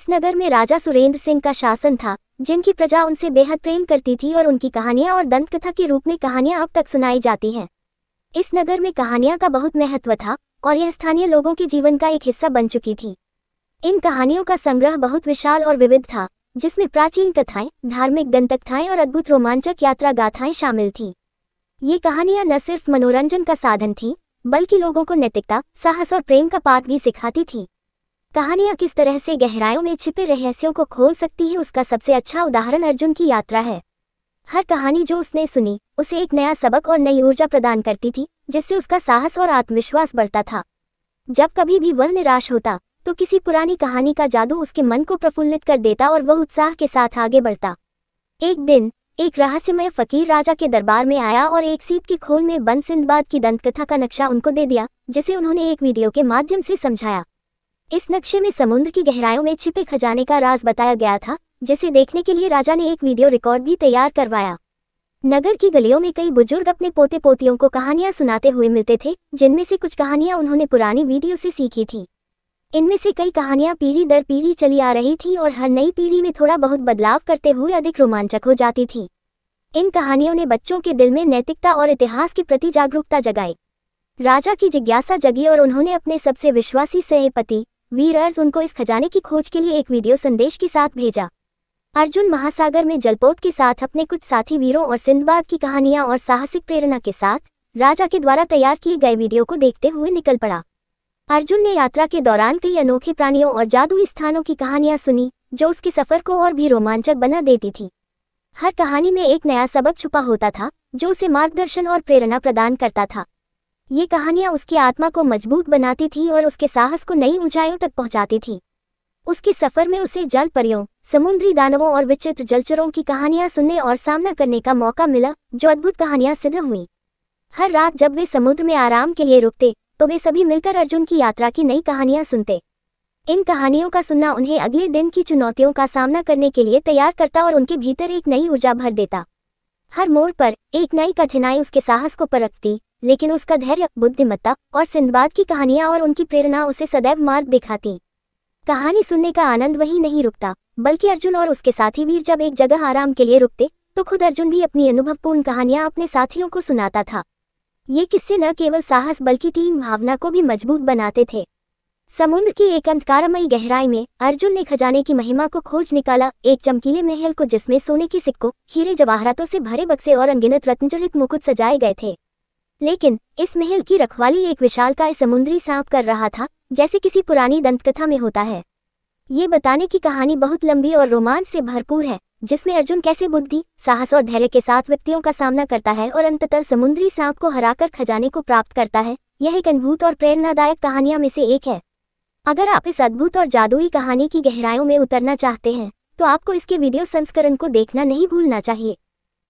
इस नगर में राजा सुरेंद्र सिंह का शासन था, जिनकी प्रजा उनसे बेहद प्रेम करती थी और उनकी कहानियां और दंतकथा के रूप में कहानियां अब तक सुनाई जाती हैं। इस नगर में कहानियां का बहुत महत्व था और यह स्थानीय लोगों के जीवन का एक हिस्सा बन चुकी थी। इन कहानियों का संग्रह बहुत विशाल और विविध था, जिसमें प्राचीन कथाएं, धार्मिक दंतकथाएं और अद्भुत रोमांचक यात्रा गाथाएं शामिल थीं। ये कहानियां न सिर्फ मनोरंजन का साधन थीं, बल्कि लोगों को नैतिकता, साहस और प्रेम का पाठ भी सिखाती थीं। कहानियां किस तरह से गहराइयों में छिपे रहस्यों को खोल सकती है, उसका सबसे अच्छा उदाहरण अर्जुन की यात्रा है। हर कहानी जो उसने सुनी, उसे एक नया सबक और नई ऊर्जा प्रदान करती थी, जिससे उसका साहस और आत्मविश्वास बढ़ता था। जब कभी भी वह निराश होता, तो किसी पुरानी कहानी का जादू उसके मन को प्रफुल्लित कर देता और वह उत्साह के साथ आगे बढ़ता। एक दिन एक रहस्यमय फकीर राजा के दरबार में आया और एक सीप की खोल में बंद सिंदबाद की दंतकथा का नक्शा उनको दे दिया, जिसे उन्होंने एक वीडियो के माध्यम से समझाया। इस नक्शे में समुद्र की गहराइयों में छिपे खजाने का राज बताया गया था, जिसे देखने के लिए राजा ने एक वीडियो रिकॉर्ड भी तैयार करवाया। नगर की गलियों में कई बुजुर्ग अपने पोते पोतियों को कहानियां सुनाते हुए मिलते थे, जिनमें से कुछ कहानियां उन्होंने पुरानी वीडियो से सीखी थी। इनमें से कई कहानियां पीढ़ी दर पीढ़ी चली आ रही थी और हर नई पीढ़ी में थोड़ा बहुत बदलाव करते हुए अधिक रोमांचक हो जाती थी। इन कहानियों ने बच्चों के दिल में नैतिकता और इतिहास के प्रति जागरूकता जगाई। राजा की जिज्ञासा जगी और उन्होंने अपने सबसे विश्वासी सेनापति वीर अर्जुन उनको इस खजाने की खोज के लिए एक वीडियो संदेश के साथ भेजा। अर्जुन महासागर में जलपोत के साथ अपने कुछ साथी वीरों और सिंदबाद की कहानियां और साहसिक प्रेरणा के साथ राजा के द्वारा तैयार किए गए वीडियो को देखते हुए निकल पड़ा। अर्जुन ने यात्रा के दौरान कई अनोखे प्राणियों और जादुई स्थानों की कहानियां सुनी, जो उसके सफर को और भी रोमांचक बना देती थी। हर कहानी में एक नया सबक छुपा होता था, जो उसे मार्गदर्शन और प्रेरणा प्रदान करता था। ये कहानियां उसकी आत्मा को मजबूत बनाती थी और उसके साहस को नई ऊंचाइयों तक पहुंचाती थी। उसके सफर में उसे जल परियों, समुद्री दानवों और विचित्र जलचरों की कहानियां सुनने और सामना करने का मौका मिला, जो अद्भुत कहानियां सिद्ध हुईं। हर रात जब वे समुद्र में आराम के लिए रुकते, तो वे सभी मिलकर अर्जुन की यात्रा की नई कहानियां सुनते। इन कहानियों का सुनना उन्हें अगले दिन की चुनौतियों का सामना करने के लिए तैयार करता और उनके भीतर एक नई ऊर्जा भर देता। हर मोड़ पर एक नई कठिनाई उसके साहस को परखती, लेकिन उसका धैर्य, बुद्धिमत्ता और सिंदबाद की कहानियां और उनकी प्रेरणा उसे सदैव मार्ग दिखाती। कहानी सुनने का आनंद वहीं नहीं रुकता, बल्कि अर्जुन और उसके साथी वीर जब एक जगह आराम के लिए रुकते, तो खुद अर्जुन भी अपनी अनुभवपूर्ण कहानियां अपने साथियों को सुनाता था। ये किस्से न केवल साहस बल्कि टीम भावना को भी मजबूत बनाते थे। समुद्र की एक अंधकारमयी गहराई में अर्जुन ने खजाने की महिमा को खोज निकाला, एक चमकीले महल को जिसमें सोने के सिक्कों, हीरे जवाहरातों से भरे बक्से और अनगिनत रत्नजड़ित मुकुट सजाए गए थे। लेकिन इस महल की रखवाली एक विशालकाय समुद्री सांप कर रहा था, जैसे किसी पुरानी दंतकथा में होता है। ये बताने की कहानी बहुत लंबी और रोमांच से भरपूर है, जिसमें अर्जुन कैसे बुद्धि, साहस और धैर्य के साथ विपत्तियों का सामना करता है और अंततः समुद्री सांप को हराकर खजाने को प्राप्त करता है। यह एक अद्भुत और प्रेरणादायक कहानियों में से एक है। अगर आप इस अद्भुत और जादुई कहानी की गहराइयों में उतरना चाहते हैं, तो आपको इसके वीडियो संस्करण को देखना नहीं भूलना चाहिए।